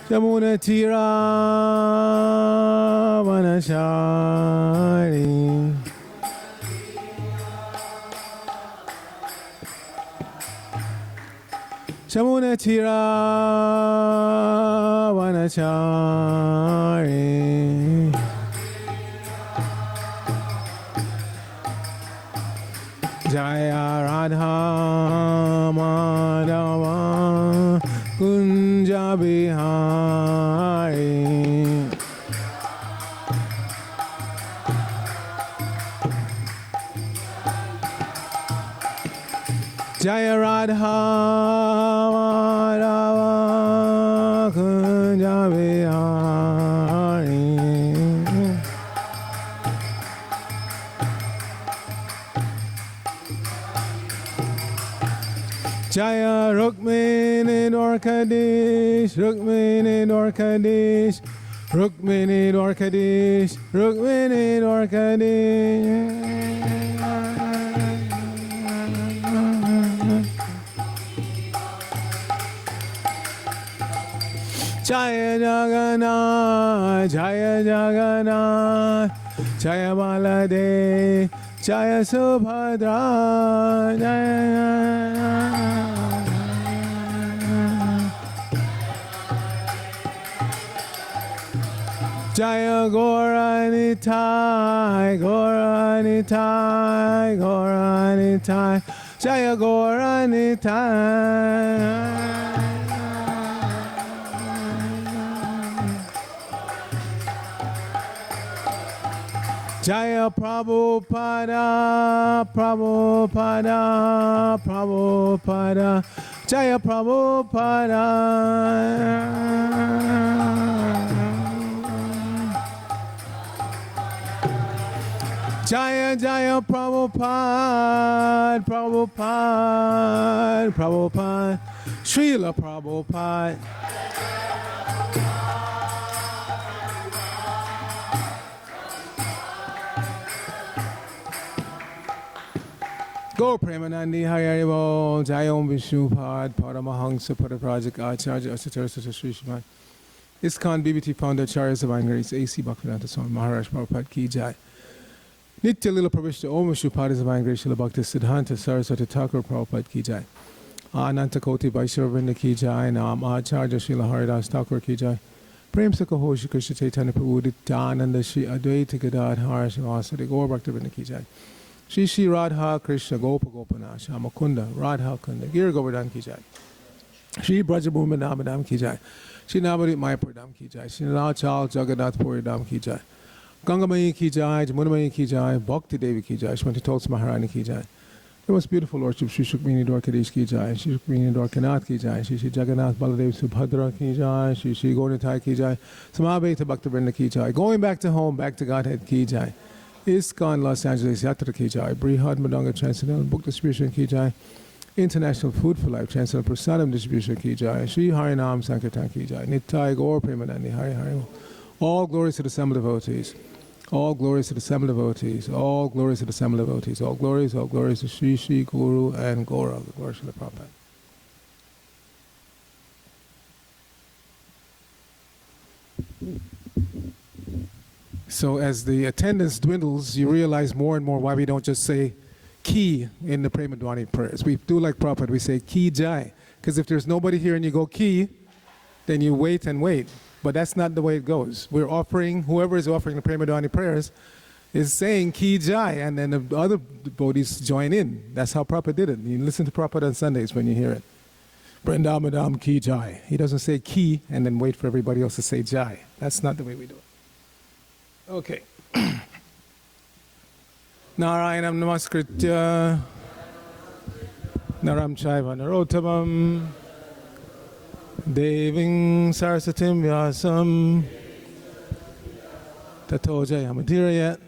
Jamuna Tira Vanachari Jamuna Tira Vanachari Jaya Radha Madhava Kunja Bihari Jaya Radha Madhava Kunja Bihari Jaya Rukmini Dwarkadish, Rukmini Dwarkadish, Rukmini Dwarkadish, Rukmini Dwarkadish. Jaya Jagannath, Jaya Jagannath, Jaya Baladev, Jaya Subhadra, Jaya Gauranitai, Gauranitai, Gauranitai, Jaya Gauranitai. Jaya Prabhupada, Prabhupada, Prabhupada, Jaya Prabhupada. Jaya Jaya Prabhupada, Prabhupada, Prabhupada, Srila Prabhupada. Go Premanandi Hayaribo, Jayom Vishnupad, Paramahansa Paraprajak Acharya Asatarasa Sri Shriman. ISKCON BBT founder Charya Divine Grace A.C. Bhaktivedanta Swami Maharaj Prabhupada Ki Jai. Nitya Lila Pravishta Om Vishnupada Divine Grace Srila Bhakti Siddhanta Saraswati Thakur Prabhupada Ki Jai. Ananta Koti Vaishnavinda Ki Jai. Nam Acharya Srila Haridas Thakur Ki Jai. Prem Sakho Shri Krishna Chaitanya Prabhu Nityananda Shri Advaita Gadadhara Srivasadi Gaur Bhaktivedanta Ki Jai. Shri Shri Radha Krishna Gopa Gopana Shamakunda Radha Kunda Gir Govardhan Ki Jai. Shri Brajabhumi Namadam Ki Jai. Shri Navadip Mayapur Dham Ki Jai. Shri Nalachal Jagannath Puri Dham Ki Jai. Gangamayi Ki Jai. Jamunamayi Ki Jai. Bhakti Devi Ki Jai. Shrimati Tulsi Maharani Ki Jai. The most beautiful Lordship Shri Rukmini Dwarkadish Ki Jai. Shri Rukmini Dwarkanath Ki Jai. Shri Shri Jagannath Baladev Subhadra Ki Jai. Shri Shri Gauranitai Ki Jai. Samabheta Bhaktivinoda Ki Jai. Going back to home, back to Godhead Ki Jai. ISKCON Los Angeles Yatra Ki Jai. Brihad Madanga Transcendental Book Distribution Ki Jai. International Food for Life Transcendental Prasadam Distribution Ki Jai. Shri Harinam Sankirtan Ki Jai. Nittai Gaur Premanandi Hari Hari. All glories to the assembled devotees. All glories to the assembled devotees. All glories to the assembled devotees. All glories to Shri Shri Guru and Gaura. The glory of the Prabhupada. So as the attendance dwindles, you realize more and more why we don't just say Ki in the Prema Dwani prayers. We do like Prabhupada, we say Ki Jai. Because if there's nobody here and you go Ki, then you wait and wait. But that's not the way it goes. We're offering, whoever is offering the Prema Dwani prayers is saying Ki Jai, and then the other devotees join in. That's how Prabhupada did it. You listen to Prabhupada on Sundays when you hear it. Vrindavanam Ki Jai. He doesn't say Ki and then wait for everybody else to say Jai. That's not the way we do it. Okay. Narayanam Namaskritya Naram Chaiva Narottamam Deving Sarasatim Vyasam Tato Jayamadhirayat.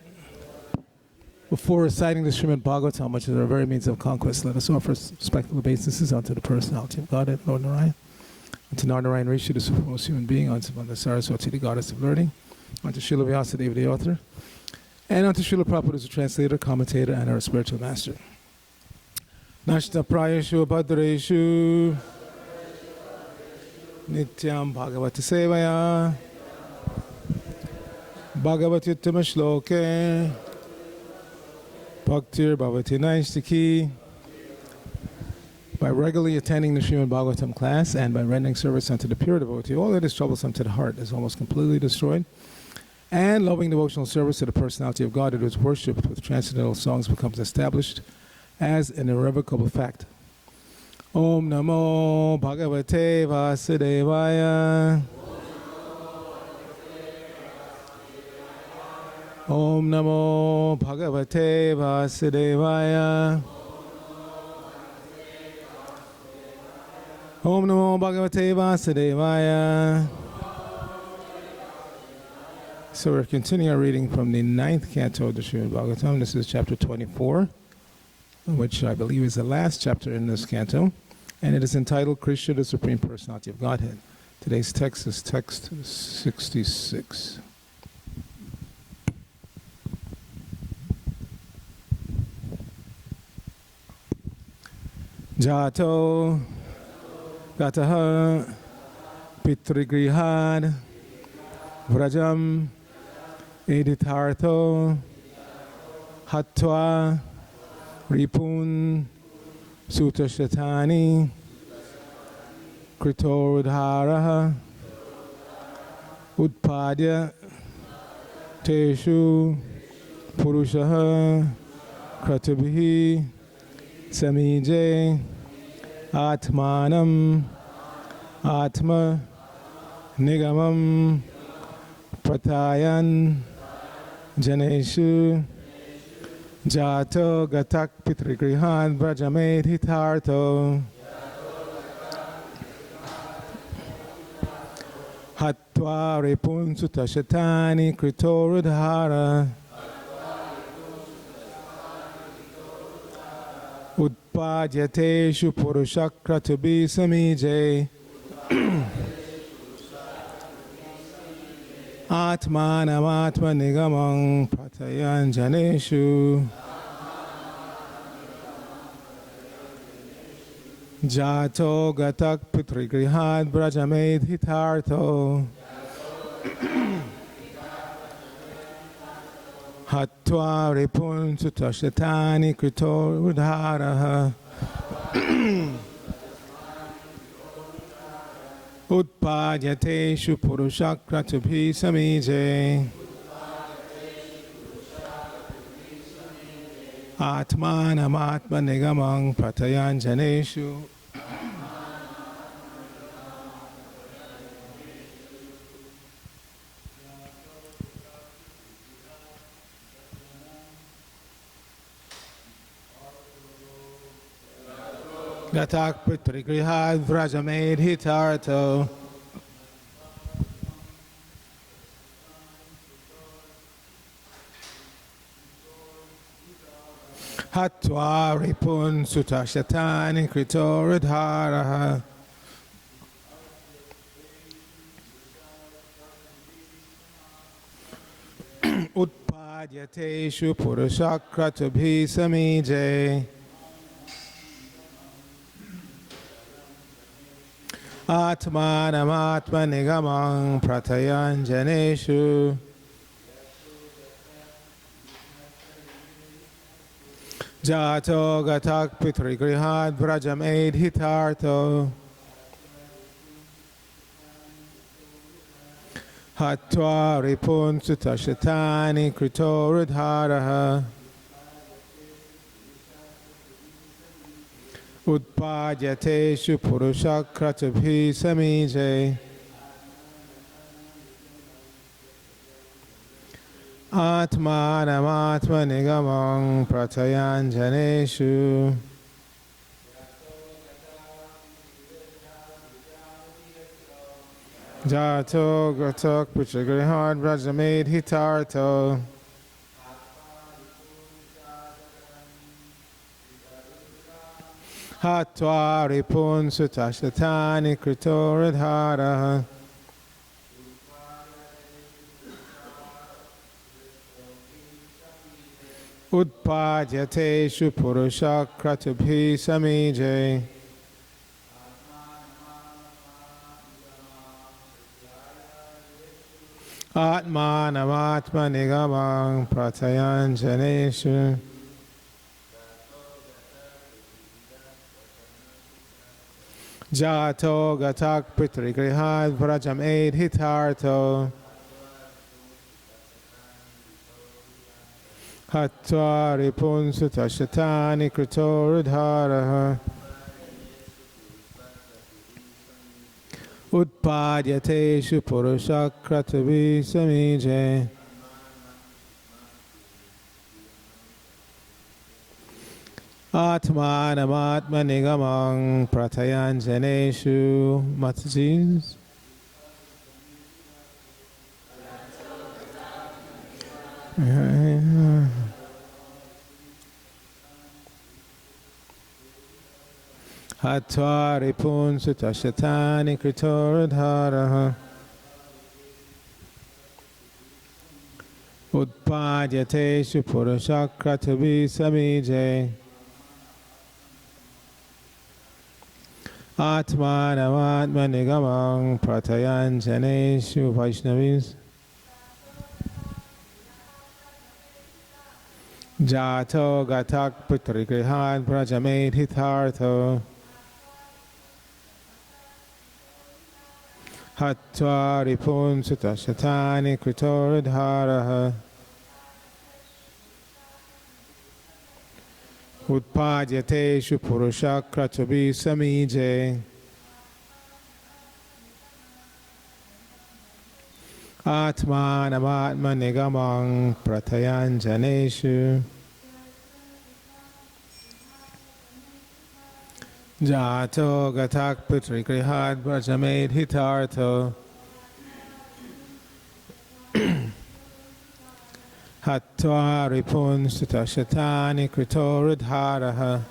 Before reciting the Srimad Bhagavatam, which is our very means of conquest, let us offer respectful obeisances unto the personality of Godhead, Lord Narayan, unto Narayan Rishi, the supremest human being, unto Mother Saraswati, the goddess of learning, unto Srila Vyasadeva, the author, and unto Srila Prabhupada, as a translator, commentator, and our spiritual master. Nashta Prayeshu Bhadreshu Nityam Bhagavati Sevaya Bhagavati Uttama Shloke Bhaktir Bhavati Naistiki. By regularly attending the Srimad Bhagavatam class and by rendering service unto the pure devotee, all that is troublesome to the heart is almost completely destroyed. And loving devotional service to the personality of God that is worshipped with transcendental songs becomes established as an irrevocable fact. Om Namo Bhagavate Vasudevaya. Om Namo Bhagavate Vasudevaya. Om Namo Bhagavate Vasudevaya. So we're continuing our reading from the 9th canto of the Srimad Bhagavatam. This is chapter 24, which I believe is the last chapter in this canto, and it is entitled Krishna, the Supreme Personality of Godhead. Today's text is text 66. Jato Gataha Pitrigrihad Vrajam Edithartho Hatva Ripun Sutashatani Kritorodharaha Utpadya Teshu Purushaha Kratabhi Samije Atmanam Atma Nigamam Pratayan Janeshu Jato Gatak Pitrigrihan Brajamed Hitarto Hatwa Repun Sutashatani Kritorodhara Utpadyateshu Purushakratubi Samije Atmanam Atma Nigamam Pratayan Janeshu Jato Gatak Pitrigrihad Brajamed Hitarto Hatva Ripun Sutashatani Kritorodharaha Utpadyateshu Purushakratubi Samije Atmanam Atma Nigamam Pratayan Janeshu Gatak Pitrigrihad Vrajamed Hitarto Hatva Ripun Sutashatani Kritorodharaha Utpadyateshu Purushakratubi Samije Atmanam Atma Nigamam Pratayan Janeshu Jato Gatak Pitrigrihad Vrajamed Hitarto Hatva Ripun Sutashatani Kritorodharaha Utpadyateshu Purushakratubi Samije Atmanam Atma Nigamam Pratayan Janeshu Jato Gatak Pitrigrihad Brajamed Hitarto Hatva Ripun Sutashatani Kritorodharaha Utpadyateshu Purushakratubi Samije Atmanamatma nigamang pratayan janeshu. Jato gatak pitrigrihad vrajam aid hitarto. Hatva ripun sutashatani kritoridharaha. Utpadyateshu purushakratavi samije. Atmanamatma nigamang pratayan janeshu. Mataji's. Hatva ripun sutashatani kritoridharaha. Utpadyateshu purushakratavi samije. Atmanamatma nigamang pratayan janeshu. Vaishnavis. Jato gatak putrigrihad prajamed hitartho. Hatva ripun sutashatani kritoridharaha. Utpadyateshu purushakratavi samije. Atmanamatma nigamang pratayan janeshu. Jato gatak putrigrihad prajamed hitartho. Hatva ripun sutashatani kritoridharaha.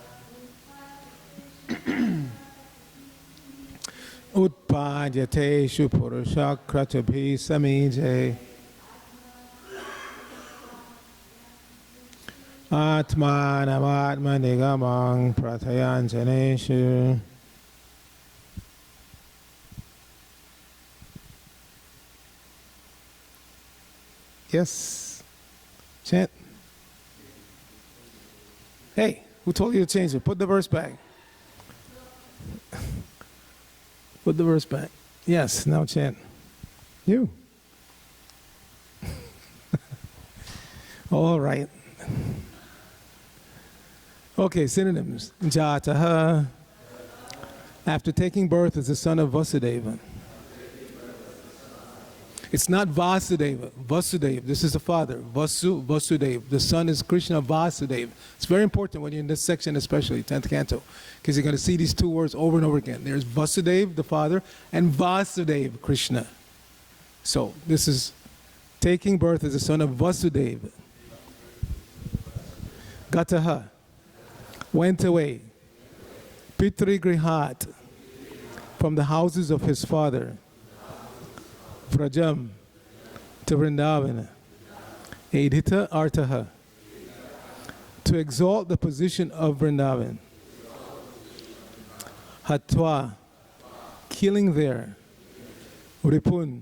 Utpadyateshu purushakratavi samije. Atmanamatma nigamang pratayan janeshu. Yes. Chant. Hey, who told you to change it? Put the verse back. Put the verse back. Yes, now chant. You. All right. Okay, synonyms. Jataha. After taking birth as the son of Vasudeva. It's not Vasudeva, Vasudeva. This is the father, Vasudeva. The son is Krishna Vasudeva. It's very important when you're in this section, especially 10th canto, because you're going to see these two words over and over again. There's Vasudeva, the father, and Vasudeva, Krishna. So this is taking birth as the son of Vasudeva. Gataha, went away. Pitri Grihat, from the houses of his father. Vrajam, to Vrindavana. Edhita Artaha, to exalt the position of Vrindavan. Hatva, killing there. Ripun,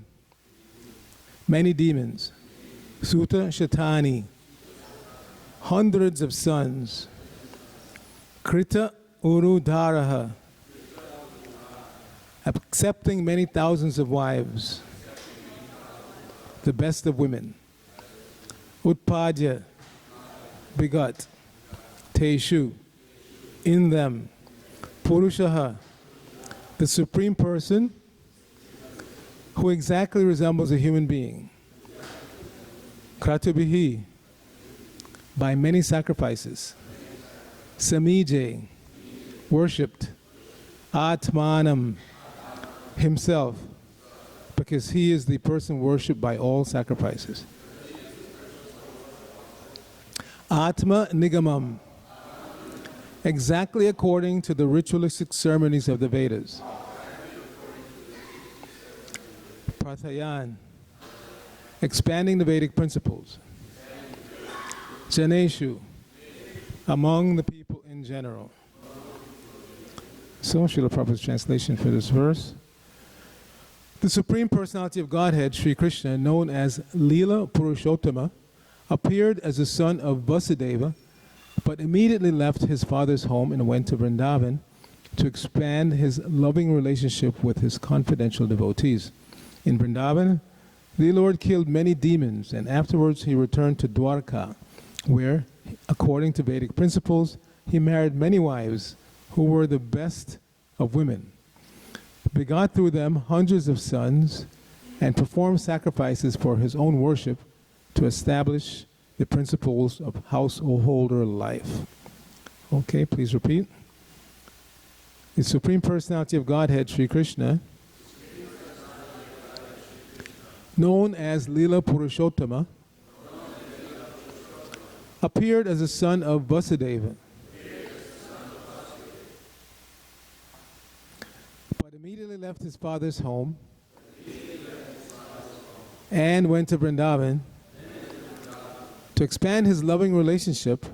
many demons. Suta Shatani, hundreds of sons. Krita Urudharaha, accepting many thousands of wives. The best of women. Utpadya, begot. Teshu, in them. Purushaha, the supreme person who exactly resembles a human being. Kratubihi, by many sacrifices. Samije, worshipped. Atmanam, himself, because he is the person worshipped by all sacrifices. Atma Nigamam, exactly according to the ritualistic ceremonies of the Vedas. Prathayan, expanding the Vedic principles. Janeshu, among the people in general. So, Srila Prabhupada's translation for this verse. The Supreme Personality of Godhead, Sri Krishna, known as Leela Purushottama, appeared as the son of Vasudeva, but immediately left his father's home and went to Vrindavan to expand his loving relationship with his confidential devotees. In Vrindavan, the Lord killed many demons, and afterwards he returned to Dwarka, where, according to Vedic principles, he married many wives who were the best of women, begot through them hundreds of sons, and performed sacrifices for his own worship to establish the principles of householder life. Okay, please repeat. The Supreme Personality of Godhead, Sri Krishna, known as Leela Purushottama, appeared as a son of Vasudeva, but immediately left his father's home and went to Vrindavan to expand his loving relationship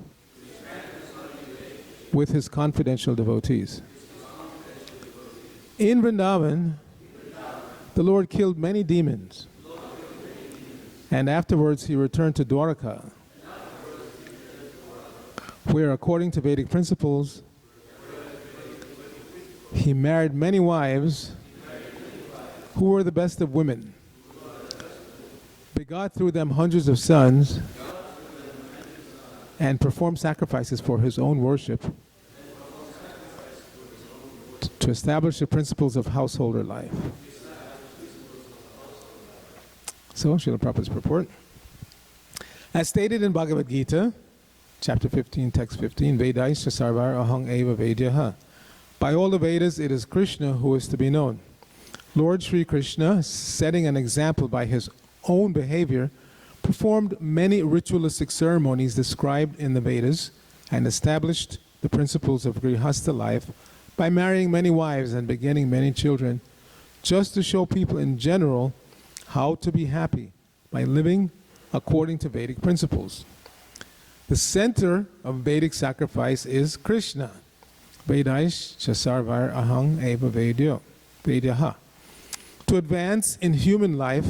with his confidential devotees. In Vrindavan, the Lord killed many demons, and afterwards he returned to Dwarka, where, according to Vedic principles, he married many wives who were the best of women, begot through them hundreds of sons, and performed sacrifices for his own worship to establish the principles of householder life. So, Srila Prabhupada's purport. As stated in Bhagavad Gita, chapter 15, text 15, Vedaisya sarvar ahang eva vedyaha. By all the Vedas, it is Krishna who is to be known. Lord Sri Krishna, setting an example by his own behavior, performed many ritualistic ceremonies described in the Vedas and established the principles of Grihastha life by marrying many wives and begetting many children, just to show people in general how to be happy by living according to Vedic principles. The center of Vedic sacrifice is Krishna. Vedaish chasarvar ahang eva vedyaha. To advance in human life,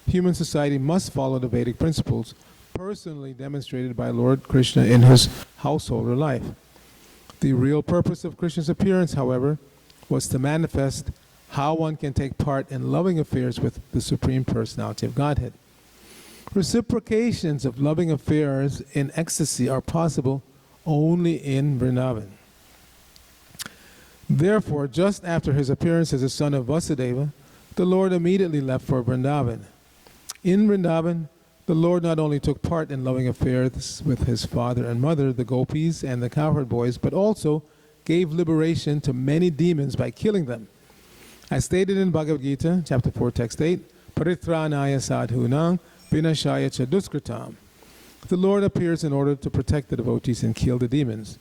human society must follow the Vedic principles personally demonstrated by Lord Krishna in his householder life. The real purpose of Krishna's appearance, however, was to manifest how one can take part in loving affairs with the Supreme Personality of Godhead. Reciprocations of loving affairs in ecstasy are possible only in Vrindavan. Therefore, just after his appearance as a son of Vasudeva, the Lord immediately left for Vrindavan. In Vrindavan, the Lord not only took part in loving affairs with his father and mother, the gopis and the cowherd boys, but also gave liberation to many demons by killing them. As stated in Bhagavad Gita, chapter 4, text 8, Paritranaya sadhunam vinashaya cha duskritam. The Lord appears in order to protect the devotees and kill the demons.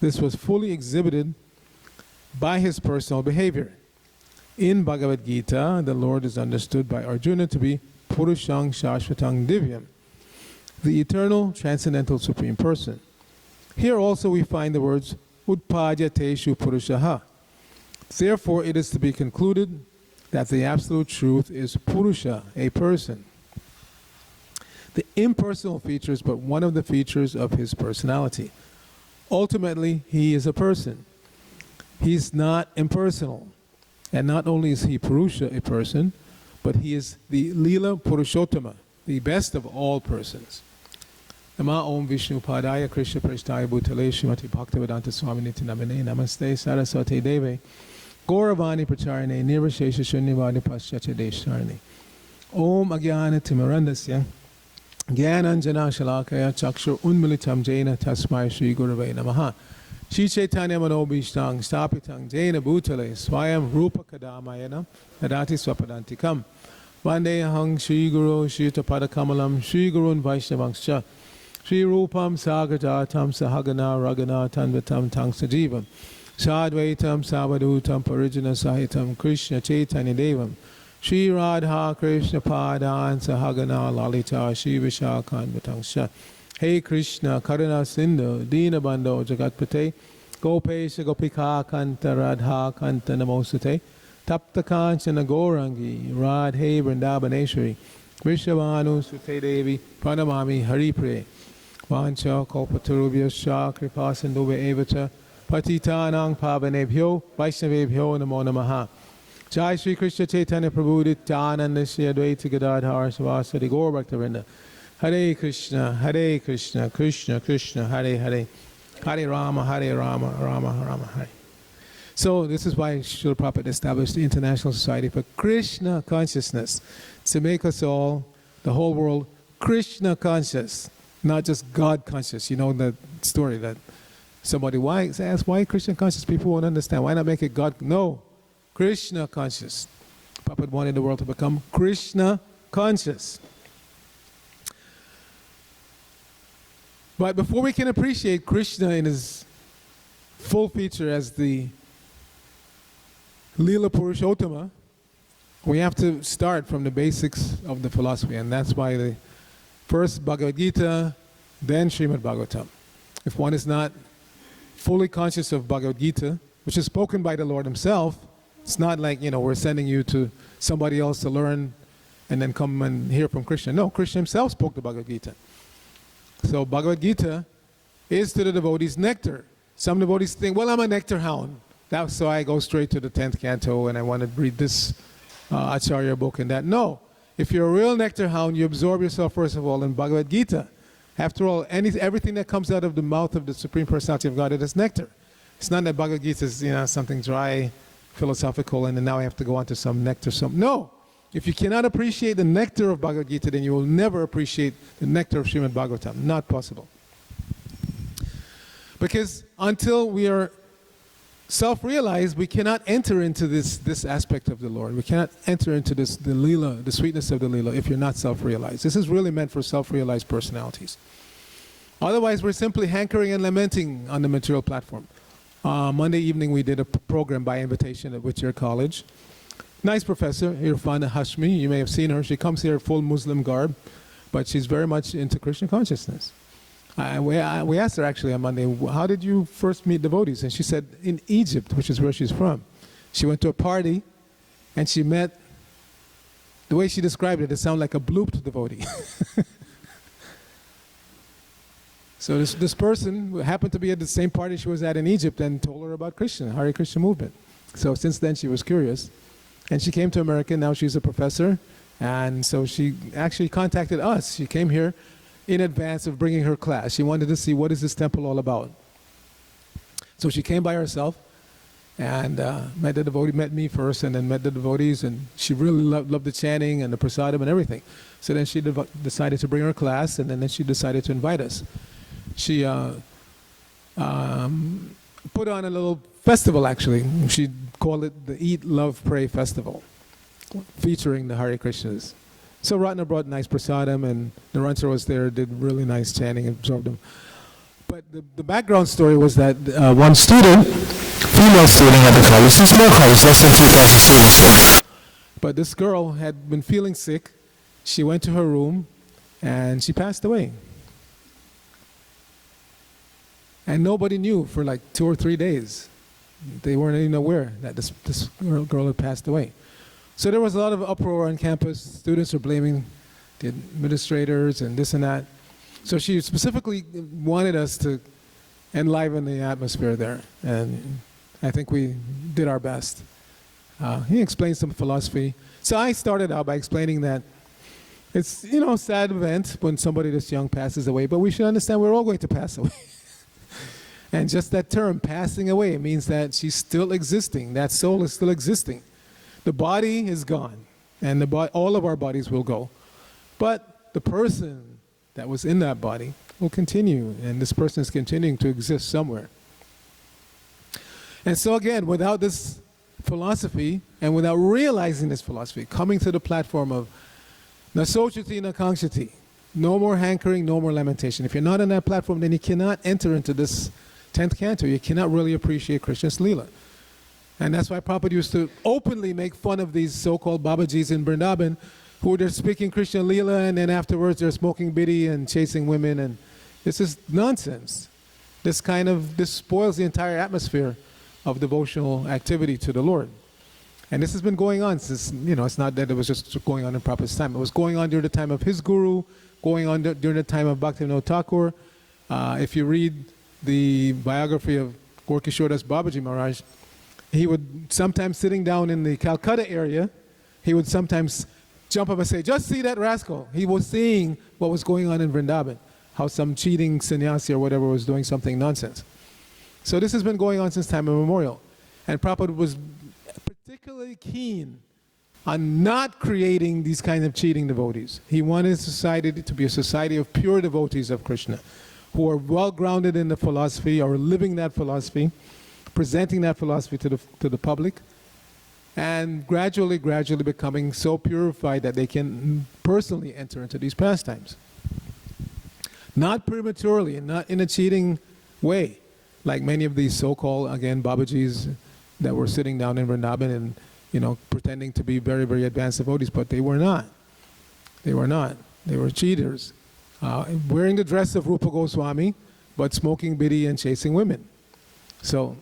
This was fully exhibited by his personal behavior. In Bhagavad Gita, the Lord is understood by Arjuna to be Purushang Shashvatang Divyam, the eternal, transcendental Supreme Person. Here also we find the words Utpadya Teshu Purushaha. Therefore, it is to be concluded that the absolute truth is Purusha, a person. The impersonal feature is but one of the features of his personality. Ultimately, he is a person. He's not impersonal. And not only is he Purusha, a person, but he is the Leela Purushottama, the best of all persons. Nama Om Vishnu Padaya Krishna Prashtaya Bhutale Srimati Bhaktivedanta Swaminiti Namine Namaste Saraswati Deve Gauravani Pracharane Nirvashesha Shunyavadi Paschatya Desharane Om Agyana Timarandasya Gyananjana Shalakaya Chakshur Unmilitam Jaina Tasmai Shri Gurave Namaha Shri Chaitanya Manobhishtang Stapitang Jaina Bhutale Swayam Rupa Kadamayana Hadati Swapadantikam Vandehang Shri Guru Shri Tapada Kamalam Shri Gurun Vaishnavangscha Shri Rupam Sagajatam Sahagana Ragana Tanvatam Tang Sajivam Sadvaitam Savadutam Parijana Sahitam Krishna Chaitanya Devam Shri Radha Krishna Padan Sahagana Lalita Shri Vishakhan Vatangsha Hey Krishna Karuna Sindhu Dina Bando Jagatpate Gopesha Gopika Kanta Radha Kanta Namosate Tapta Kanchana Gaurangi Radhe Vrindavaneshwari Vishavanu Sute Devi Pranamami Hari Pre Vancha Kalpatarubhyascha Kripasindove Evata Patitanang Pavanebhyo Vaishnavebhyo Namo Namaha. Jai Shri Krishna Chaitanya Prabhu Nityananda Shri Advaita Gadadhar Savasadi Gaur Bhaktavinda. Hare Krishna, Krishna Krishna, Hare Hare, Hare Rama, Rama Rama, Hare. So this is why Srila Prabhupada established the International Society for Krishna Consciousness, to make us all, the whole world, Krishna conscious, not just God conscious. You know the story that somebody asks, why Krishna conscious? People won't understand. Why not make it God? No. Krishna conscious. Prabhupada wanted the world to become Krishna conscious. But before we can appreciate Krishna in his full feature as the Lila Purushottama, we have to start from the basics of the philosophy. And that's why the first Bhagavad Gita, then Srimad Bhagavatam. If one is not fully conscious of Bhagavad Gita, which is spoken by the Lord himself, it's not like, we're sending you to somebody else to learn and then come and hear from Krishna. No, Krishna himself spoke the Bhagavad Gita. So Bhagavad Gita is to the devotees nectar. Some devotees think, well, I'm a nectar hound. So I go straight to the 10th canto and I want to read this Acharya book and that. No. If you're a real nectar hound, you absorb yourself first of all in Bhagavad Gita. After all, everything that comes out of the mouth of the Supreme Personality of Godhead is nectar. It's not that Bhagavad Gita is something dry, philosophical, and then now I have to go on to some nectar. No. If you cannot appreciate the nectar of Bhagavad Gita, then you will never appreciate the nectar of Srimad Bhagavatam. Not possible. Because until we are self-realized, we cannot enter into this aspect of the Lord. We cannot enter into the Leela, the sweetness of the Leela, if you're not self-realized. This is really meant for self-realized personalities. Otherwise, we're simply hankering and lamenting on the material platform. Monday evening, we did a program by invitation at Whittier College. Nice professor, Irfana Hashmi. You may have seen her. She comes here full Muslim garb, but she's very much into Krishna consciousness. We asked her actually on Monday, how did you first meet devotees? And she said, in Egypt, which is where she's from. She went to a party, and she met, the way she described it, it sounded like a blooped devotee. So this person happened to be at the same party she was at in Egypt and told her about Krishna, Hare Krishna movement. So since then she was curious. And she came to America. Now she's a professor. And so she actually contacted us. She came here in advance of bringing her class. She wanted to see what is this temple all about. So she came by herself and met the devotee, met me first, and then met the devotees. And she really loved the chanting and the prasadam and everything. So then she decided to bring her class, and then she decided to invite us. She put on a little festival, actually. She called it the Eat, Love, Pray Festival, featuring the Hare Krishnas. So Ratna brought nice prasadam, and Niranjana was there, did really nice chanting, absorbed them. But the background story was that one student, female student at the college, a small college, less than 3,000 students. But this girl had been feeling sick. She went to her room, and she passed away. And nobody knew for like 2 or 3 days. They weren't even aware that this girl had passed away. So there was a lot of uproar on campus. Students were blaming the administrators and this and that. So she specifically wanted us to enliven the atmosphere there. And I think we did our best. He explained some philosophy. So I started out by explaining that it's, a sad event when somebody this young passes away, but we should understand we're all going to pass away. And just that term, passing away, means that she's still existing. That soul is still existing. The body is gone, and all of our bodies will go. But the person that was in that body will continue, and this person is continuing to exist somewhere. And so again, without this philosophy, and without realizing this philosophy, coming to the platform of nasochati nakangshati, no more hankering, no more lamentation. If you're not on that platform, then you cannot enter into this 10th canto. You cannot really appreciate Krishna's Leela. And that's why Prabhupada used to openly make fun of these so-called Babajis in Vrindavan, who they're speaking Krishna Leela, and then afterwards they're smoking bidi and chasing women, and this is nonsense. This spoils the entire atmosphere of devotional activity to the Lord. And this has been going on since, it's not that it was just going on in Prabhupada's time. It was going on during the time of his guru, going on during the time of Bhaktivinoda Thakur. If you read the biography of Gorkishore Das Babaji Maharaj, he would sometimes, sitting down in the Calcutta area, he would sometimes jump up and say, "Just see that rascal." He was seeing what was going on in Vrindavan, how some cheating sannyasi or whatever was doing something nonsense. So this has been going on since time immemorial. And Prabhupada was particularly keen on not creating these kinds of cheating devotees. He wanted society to be a society of pure devotees of Krishna, who are well grounded in the philosophy, or living that philosophy, presenting that philosophy to the public, and gradually becoming so purified that they can personally enter into these pastimes. Not prematurely, and not in a cheating way, like many of these so-called, again, Babajis that were sitting down in Vrindavan and, pretending to be very, very advanced devotees, but they were not. They were not. They were cheaters. Wearing the dress of Rupa Goswami, but smoking bidi and chasing women. So,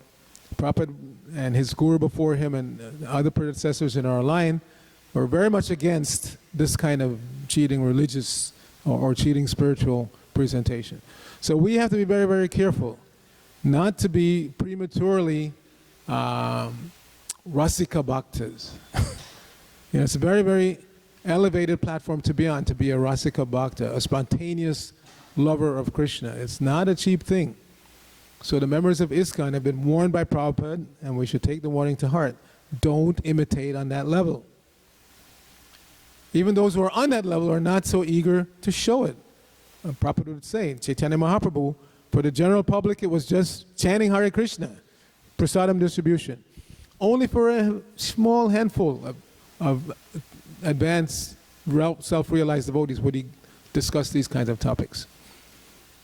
Prabhupada and his guru before him and other predecessors in our line were very much against this kind of cheating religious or cheating spiritual presentation. So we have to be very, very careful not to be prematurely Rasika Bhaktas. It's a very, very elevated platform to be on, to be a Rasika Bhakta, a spontaneous lover of Krishna. It's not a cheap thing. So the members of ISKCON have been warned by Prabhupada, and we should take the warning to heart. Don't imitate on that level. Even those who are on that level are not so eager to show it. Prabhupada would say, Chaitanya Mahaprabhu, for the general public it was just chanting Hare Krishna, prasadam distribution. Only for a small handful of advanced, self-realized devotees would he discuss these kinds of topics.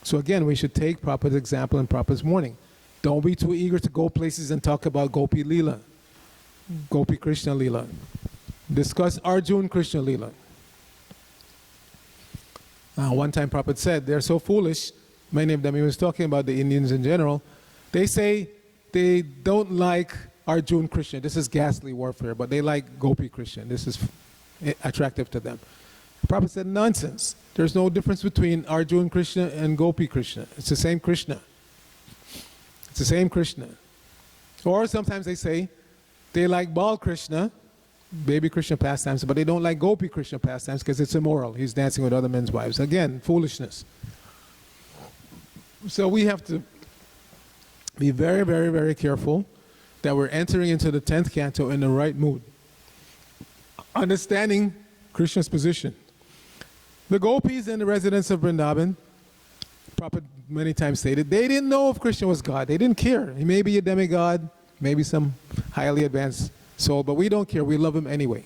So again, we should take Prabhupada's example in Prabhupada's warning. Don't be too eager to go places and talk about Gopi Leela, Gopi Krishna Leela. Discuss Arjun Krishna Leela. One time Prabhupada said, they're so foolish, many of them, he was talking about the Indians in general, they say they don't like Arjun Krishna. This is ghastly warfare, but they like Gopi Krishna. This is attractive to them. Prabhupada said, nonsense. There's no difference between Arjun Krishna and Gopi Krishna. It's the same Krishna. It's the same Krishna. Or sometimes they say they like Bal Krishna, baby Krishna pastimes, but they don't like Gopi Krishna pastimes because it's immoral. He's dancing with other men's wives. Again, foolishness. So we have to be very, very, very careful that we're entering into the 10th canto in the right mood. Understanding Krishna's position. The gopis and the residents of Vrindavan, Prabhupada many times stated, they didn't know if Krishna was God. They didn't care. He may be a demigod, maybe some highly advanced soul, but we don't care. We love him anyway.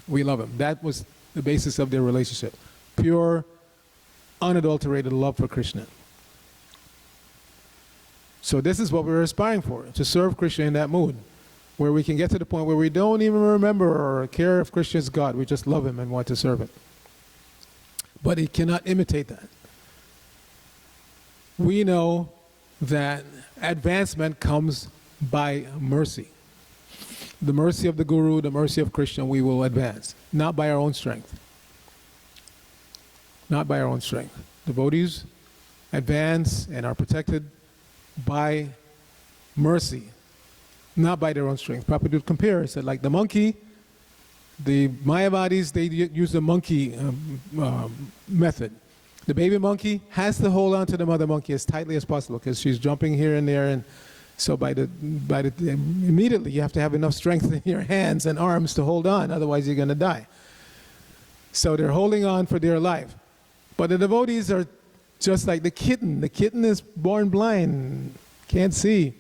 We love him. That was the basis of their relationship. Pure, unadulterated love for Krishna. So this is what we're aspiring for, to serve Krishna in that mood, where we can get to the point where we don't even remember or care if Krishna is God. We just love him and want to serve him. But he cannot imitate that. We know that advancement comes by mercy. The mercy of the Guru, the mercy of Krishna, we will advance, not by our own strength. Not by our own strength. Devotees advance and are protected by mercy, not by their own strength. Prabhupada would compare, he said, like the monkey, the Mayavadis, they use the monkey method. The baby monkey has to hold on to the mother monkey as tightly as possible because she's jumping here and there, and so immediately you have to have enough strength in your hands and arms to hold on, otherwise you're going to die. So they're holding on for dear life. But the devotees are just like the kitten. The kitten is born blind, can't see.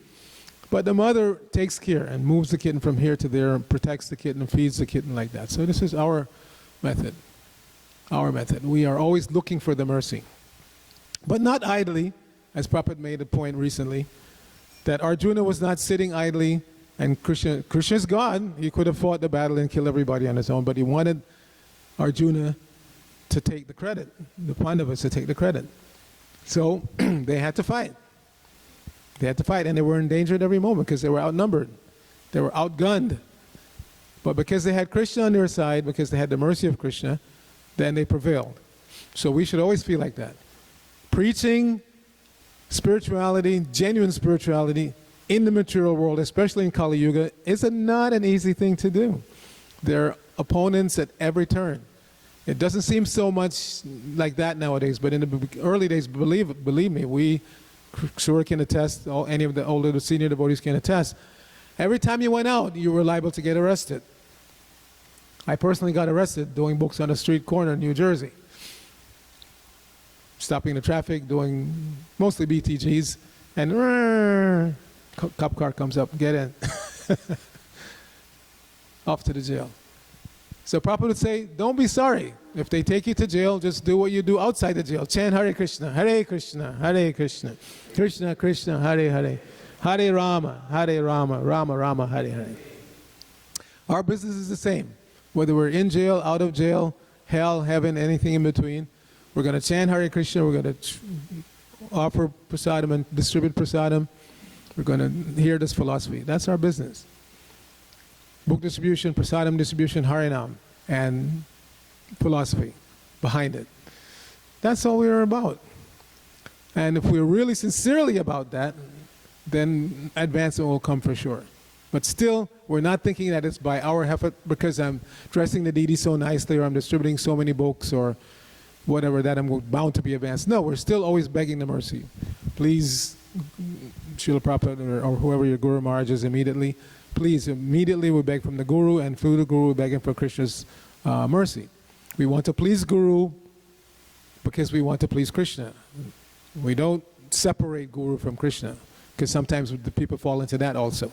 But the mother takes care and moves the kitten from here to there, and protects the kitten and feeds the kitten like that. So this is our method. Our method. We are always looking for the mercy. But not idly, as Prabhupada made a point recently, that Arjuna was not sitting idly, and Krishna is God. He could have fought the battle and killed everybody on his own, but he wanted Arjuna to take the credit, the Pandavas to take the credit. So they had to fight. They had to fight, and they were in danger at every moment because they were outnumbered. They were outgunned. But because they had Krishna on their side, because they had the mercy of Krishna, then they prevailed. So we should always feel like that. Preaching spirituality, genuine spirituality, in the material world, especially in Kali Yuga, is not an easy thing to do. There are opponents at every turn. It doesn't seem so much like that nowadays, but in the early days, believe me, we sure can attest, any of the older, the senior devotees can attest. Every time you went out, you were liable to get arrested. I personally got arrested doing books on a street corner in New Jersey. Stopping the traffic, doing mostly BTGs, and cop car comes up, get in. Off to the jail. So Prabhupada would say, don't be sorry. If they take you to jail, just do what you do outside the jail. Chant Hare Krishna, Hare Krishna, Hare Krishna, Krishna Krishna, Hare Hare, Hare Rama, Rama Rama, Hare Hare. Our business is the same. Whether we're in jail, out of jail, hell, heaven, anything in between, we're going to chant Hare Krishna, we're going to offer prasadam and distribute prasadam. We're going to hear this philosophy. That's our business. Book distribution, prasadam distribution, Harinam, and philosophy behind it. That's all we're about. And if we're really sincerely about that, then advancement will come for sure. But still, we're not thinking that it's by our effort because I'm dressing the deity so nicely or I'm distributing so many books or whatever that I'm bound to be advanced. No, we're still always begging the mercy. Please, Srila Prabhupada or whoever your Guru Maharaj is immediately, please immediately we beg from the Guru, and through the Guru we're begging for Krishna's mercy. We want to please Guru because we want to please Krishna. We don't separate Guru from Krishna because sometimes the people fall into that also.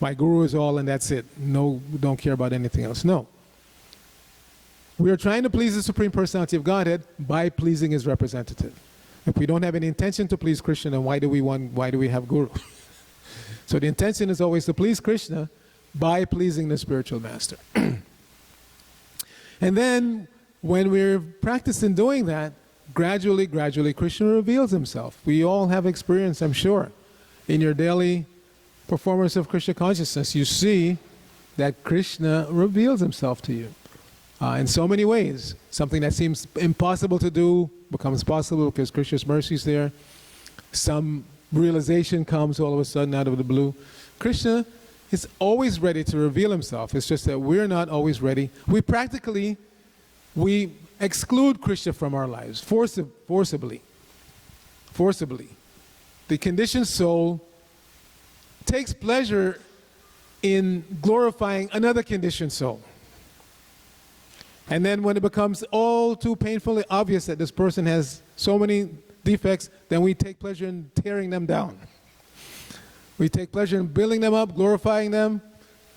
My Guru is all and that's it. No, don't care about anything else. No. We are trying to please the Supreme Personality of Godhead by pleasing His representative. If we don't have any intention to please Krishna, then why do we have Guru? So the intention is always to please Krishna by pleasing the spiritual master. And then when we're practicing doing that, gradually, Krishna reveals Himself. We all have experience, I'm sure. In your daily performance of Krishna consciousness, you see that Krishna reveals Himself to you in so many ways. Something that seems impossible to do becomes possible because Krishna's mercy is there. Some realization comes all of a sudden out of the blue. Krishna is always ready to reveal Himself. It's just that we're not always ready. We exclude Krishna from our lives, forcibly. The conditioned soul takes pleasure in glorifying another conditioned soul. And then when it becomes all too painfully obvious that this person has so many defects, then we take pleasure in tearing them down. We take pleasure in building them up, glorifying them,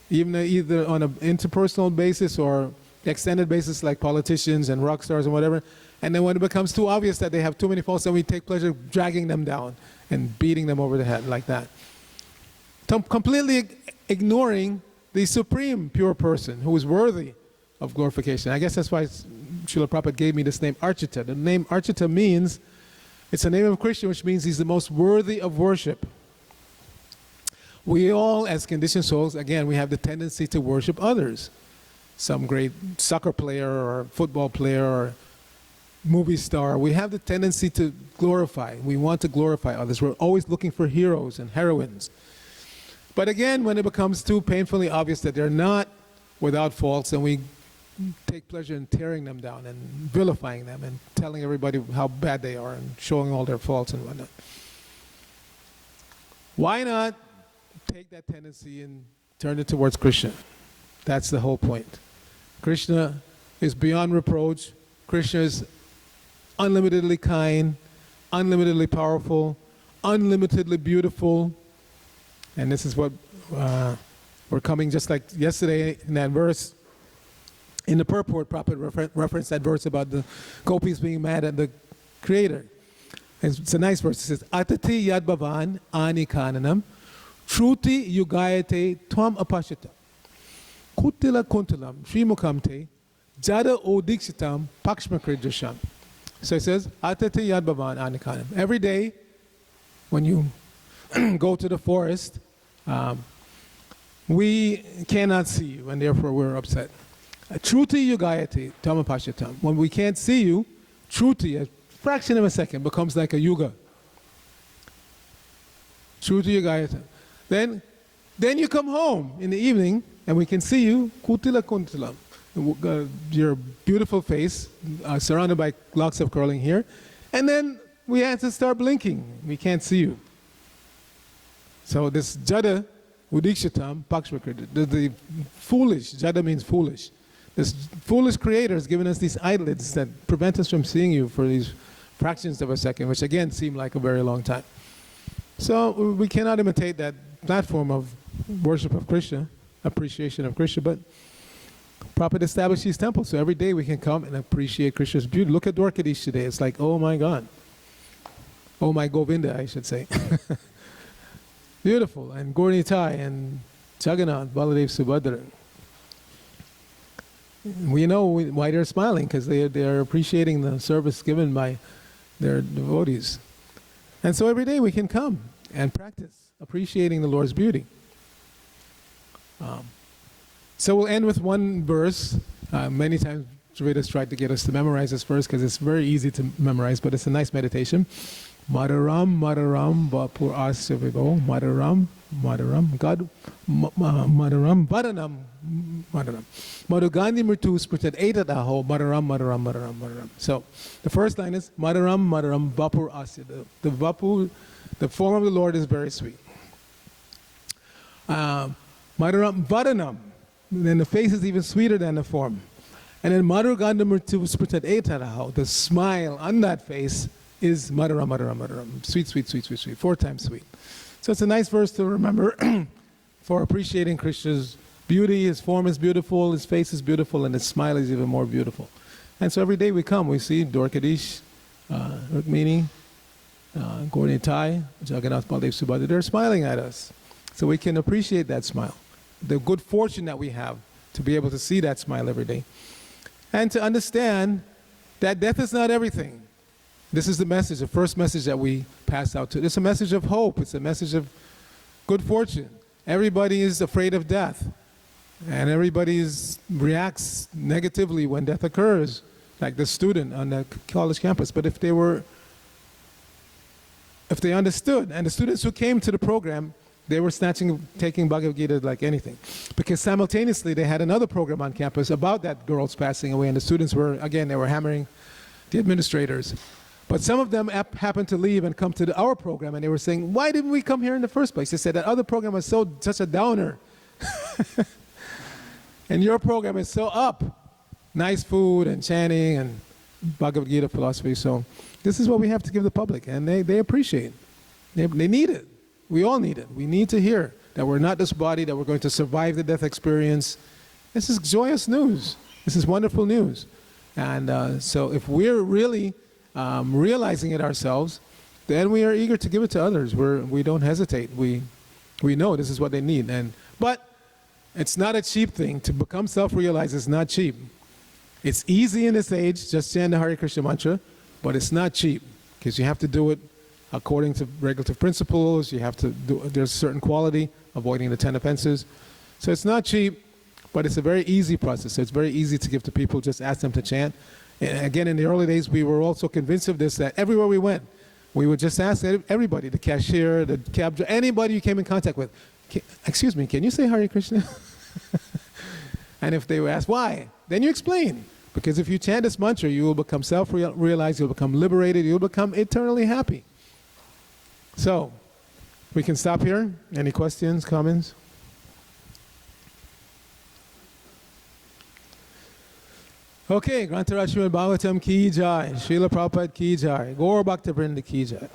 either on an interpersonal basis or extended basis like politicians and rock stars and whatever. And then when it becomes too obvious that they have too many faults, then we take pleasure dragging them down and beating them over the head like that. Completely ignoring the supreme pure person who is worthy of glorification. I guess that's why Srila Prabhupada gave me this name Arcita. The name Arcita means, it's a name of Krishna, which means He's the most worthy of worship. We all, as conditioned souls, again, we have the tendency to worship others. Some great soccer player or football player or movie star. We have the tendency to glorify. We want to glorify others. We're always looking for heroes and heroines. But again, when it becomes too painfully obvious that they're not without faults, then we take pleasure in tearing them down and vilifying them and telling everybody how bad they are and showing all their faults and whatnot. Why not take that tendency and turn it towards Krishna? That's the whole point. Krishna is beyond reproach. Krishna is unlimitedly kind, unlimitedly powerful, unlimitedly beautiful. And this is what we're coming, just like yesterday in that verse. In the purport, Prabhupada referenced that verse about the gopis being mad at the Creator. And it's a nice verse. It says, Atati yad bhavan ani kananam shruti yugayate tvam apashita kutila kuntalam shrimukamte jada odikshitam pakshmakridrisham. So it says, Atati yad bhavan ani kananam. Every day when you go to the forest, we cannot see you, and therefore we're upset. Truti yugayati, tamapashatam. When we can't see you, truti, a fraction of a second, becomes like a yuga. Truti yugayati. Then you come home in the evening, and we can see you, kutila kuntilam. Your beautiful face, surrounded by locks of curling hair, and then we have to start blinking. We can't see you. So this jada, udikshatam, pakshvakrit, the foolish, jada means foolish. This foolish creator has given us these eyelids that prevent us from seeing you for these fractions of a second, which again seem like a very long time. So we cannot imitate that platform of worship of Krishna, appreciation of Krishna, but Prabhupada established these temples, so every day we can come and appreciate Krishna's beauty. Look at Dwarkadish today. It's like, oh my God. Oh my Govinda, I should say. Beautiful. And Gaurnitai and Jagannath, Baladev, Subhadra. We know why they're smiling, because they're appreciating the service given by their devotees. And so every day we can come and practice appreciating the Lord's beauty. So we'll end with one verse. Many times Vedas tried to get us to memorize this verse because it's very easy to memorize, but it's a nice meditation. Madaram, Madaram, Vapur Asyavivo, Madaram, Madaram, God, Madaram, Vadanam, Madaram. Madhugandhi Mritu Spritat Etadaho, Madaram, Madaram, Madaram, Madaram. So the first line is Madaram, Madaram, Vapur Asya. The Vapu, the form of the Lord is very sweet. Madaram, Vadanam. Then the face is even sweeter than the form. And then Madhugandhi Mritu Spritat Etadaho, the smile on that face is Madaram, Madaram, Madaram. Sweet, sweet, sweet, sweet, sweet. 4 times sweet. So it's a nice verse to remember for appreciating Krishna's beauty. His form is beautiful, his face is beautiful, and his smile is even more beautiful. And so every day we come, we see Dwarkadish, Rukmini, Gaurnitai, Jagannath, Baladev, Subhadra. They're smiling at us. So we can appreciate that smile. The good fortune that we have to be able to see that smile every day. And to understand that death is not everything. This is the message, the first message that we pass out to. It's a message of hope. It's a message of good fortune. Everybody is afraid of death. And everybody reacts negatively when death occurs, like the student on the college campus. But if they understood, and the students who came to the program, they were taking Bhagavad Gita like anything. Because simultaneously they had another program on campus about that girl's passing away, and the students were, again, they were hammering the administrators. But some of them happened to leave and come to our program, and they were saying, why didn't we come here in the first place? They said that other program was such a downer. And your program is so up. Nice food and chanting and Bhagavad Gita philosophy. So this is what we have to give the public, and they appreciate it. They need it. We all need it. We need to hear that we're not this body, that we're going to survive the death experience. This is joyous news. This is wonderful news. And so if we're really realizing it ourselves, then we are eager to give it to others. We don't hesitate. We know this is what they need. But it's not a cheap thing. To become self-realized is not cheap. It's easy in this age, just chant the Hare Krishna mantra, but it's not cheap because you have to do it according to regulative principles. You have to do, there's a certain quality, avoiding the 10 offenses. So it's not cheap, but it's a very easy process. So it's very easy to give to people, just ask them to chant. And again, in the early days, we were also convinced of this, that everywhere we went, we would just ask everybody, the cashier, the cab driver, anybody you came in contact with, excuse me, can you say Hare Krishna? And if they were asked why, then you explain. Because if you chant this mantra, you will become self-realized, you'll become liberated, you'll become eternally happy. So, we can stop here. Any questions, comments? Okay, Grantaraj Srimad Bhagavatam ki jai, Srila Prabhupada ki jai, Gaur Bhakta Vrinda ki jai.